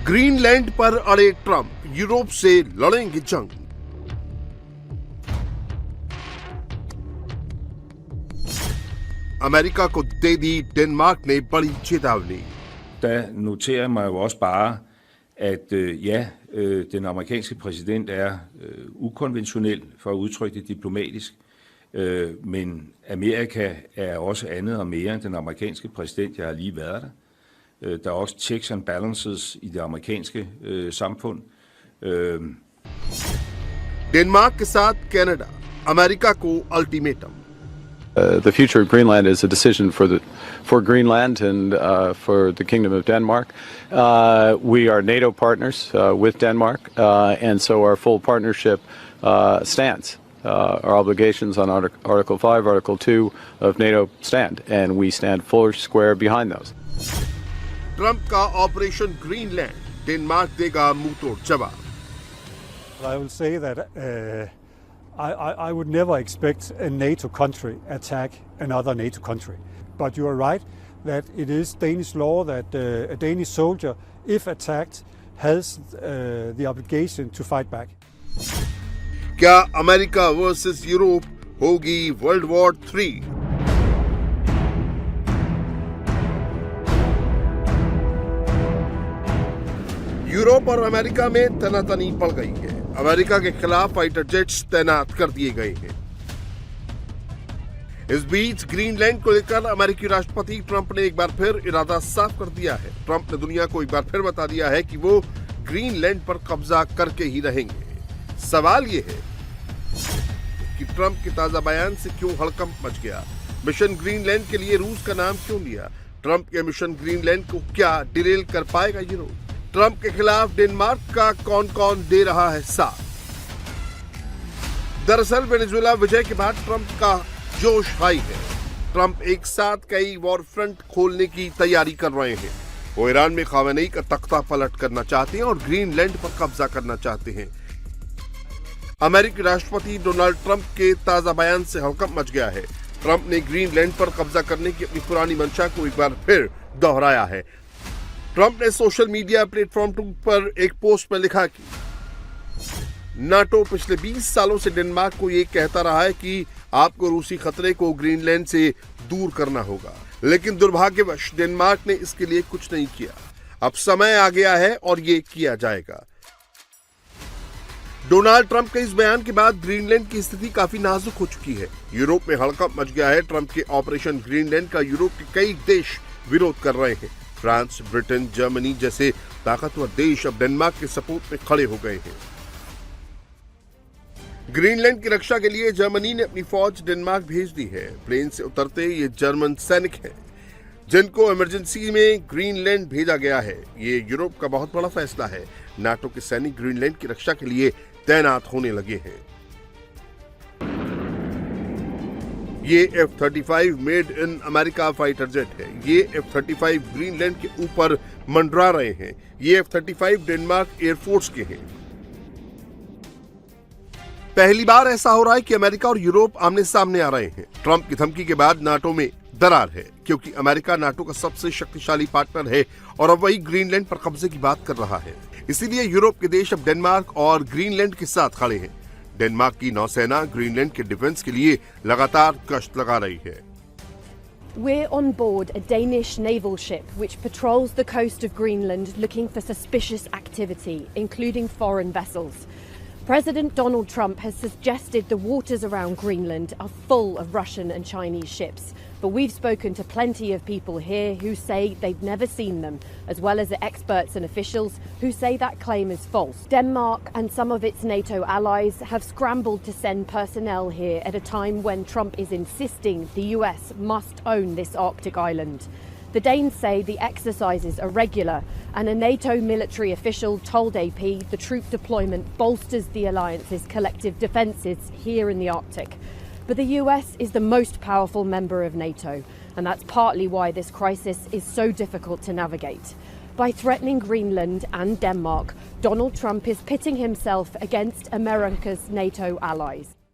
Greenland पर अड़े Trump, Europe से लड़ेंगे जंग। अमेरिका को दे दी डेनमार्क ने बड़ी चेतावनी। Der noterer jeg mig jo også bare, at den amerikanske præsident er ukonventionel, for at udtrykke det diplomatisk, men Amerika er også andet og mere end den amerikanske præsident. Jeg har lige været der. Der er også checks and balances i det amerikanske samfund. Denmark के साथ Canada, America को ultimatum. The future of Greenland is a decision for Greenland and for the Kingdom of Denmark. We are NATO partners with Denmark, and so our full partnership stands. Our obligations on Article 5, Article 2 of NATO stand, and we stand full square behind those. Trump का operation Greenland, Denmark देगा मुंहतोड़ जवाब। I will say that I would never expect a NATO country attack another NATO country. But you are right that it is Danish law that a Danish soldier, if attacked, has the obligation to fight back. क्या America versus Europe होगी world war 3? Europe और America में तनातनी पड़ गई है। America के खिलाफ फाइटर जेट्स तैनात कर दिए गए हैं। इस बीच ग्रीनलैंड को लेकर अमेरिकी राष्ट्रपति ट्रंप ने एक बार फिर इरादा साफ कर दिया है। ट्रंप ने दुनिया को एक बार फिर बता दिया है कि वो ग्रीनलैंड पर कब्जा करके ही रहेंगे। सवाल ये है कि ट्रंप के ताजा बयान से क्यों हड़कंप मच गया? मिशन ग्रीनलैंड के लिए रूस का नाम क्यों लिया? ट्रंप के मिशन ग्रीनलैंड को क्या डिरेल कर पाएगा यूरोप? ट्रंप के खिलाफ डेनमार्क का कौन कौन दे रहा है साथ? दरअसल वेनेजुएला विजय के बाद ट्रंप का जोश हाई है। ट्रंप एक साथ कई वॉर फ्रंट खोलने की तैयारी कर रहे हैं। वो ईरान में खामेनेई का तख्ता पलट करना चाहते हैं और ग्रीनलैंड पर कब्जा करना चाहते हैं। अमेरिकी राष्ट्रपति डोनाल्ड ट्रंप के ताजा बयान से हड़कंप मच गया है। ट्रंप ने ग्रीनलैंड पर कब्जा करने की अपनी पुरानी मंशा को एक बार फिर दोहराया है। ट्रंप ने सोशल मीडिया प्लेटफॉर्म पर एक पोस्ट में लिखा कि नाटो पिछले 20 सालों से डेनमार्क को ये कहता रहा है कि आपको रूसी खतरे को ग्रीनलैंड से दूर करना होगा, लेकिन दुर्भाग्यवश डेनमार्क ने इसके लिए कुछ नहीं किया। अब समय आ गया है और ये किया जाएगा। डोनाल्ड ट्रंप के इस बयान के बाद ग्रीनलैंड की स्थिति काफी नाजुक हो चुकी है। यूरोप में हड़कंप मच गया है। ट्रंप के ऑपरेशन ग्रीनलैंड का यूरोप के कई देश विरोध कर रहे हैं। फ्रांस, ब्रिटेन, जर्मनी जैसे ताकतवर देश अब डेनमार्क के सपोर्ट में खड़े हो गए हैं। ग्रीनलैंड की रक्षा के लिए जर्मनी ने अपनी फौज डेनमार्क भेज दी है। प्लेन से उतरते ये जर्मन सैनिक हैं, जिनको इमरजेंसी में ग्रीनलैंड भेजा गया है। ये यूरोप का बहुत बड़ा फैसला है। नाटो के सैनिक ग्रीनलैंड की रक्षा के लिए तैनात होने लगे हैं। ये F-35 made in America fighter jet है। ये F-35 ग्रीनलैंड के ऊपर मंडरा रहे हैं। ये F-35 डेनमार्क एयरफोर्स के हैं। पहली बार ऐसा हो रहा है कि अमेरिका और यूरोप आमने सामने आ रहे हैं। ट्रंप की धमकी के बाद नाटो में दरार है, क्योंकि अमेरिका नाटो का सबसे शक्तिशाली पार्टनर है और अब वही ग्रीनलैंड पर कब्जे की बात कर रहा है। इसीलिए यूरोप के देश अब डेनमार्क और ग्रीनलैंड के साथ खड़े हैं। डेनमार्क की नौसेना ग्रीनलैंड के डिफेंस के लिए लगातार गश्त लगा रही है। We're on board a Danish naval ship which patrols the coast of Greenland looking for suspicious activity, including foreign vessels. President Donald Trump has suggested the waters around Greenland are full of Russian and Chinese ships. But we've spoken to plenty of people here who say they've never seen them, as well as experts and officials who say that claim is false. Denmark and some of its NATO allies have scrambled to send personnel here at a time when Trump is insisting the US must own this Arctic island. The Danes say the exercises are regular, and a NATO military official told AP the troop deployment bolsters the alliance's collective defences here in the Arctic. But the US is the most powerful member of NATO, and that's partly why this crisis is so difficult to navigate. By threatening Greenland and Denmark, Donald Trump is pitting himself against America's NATO allies.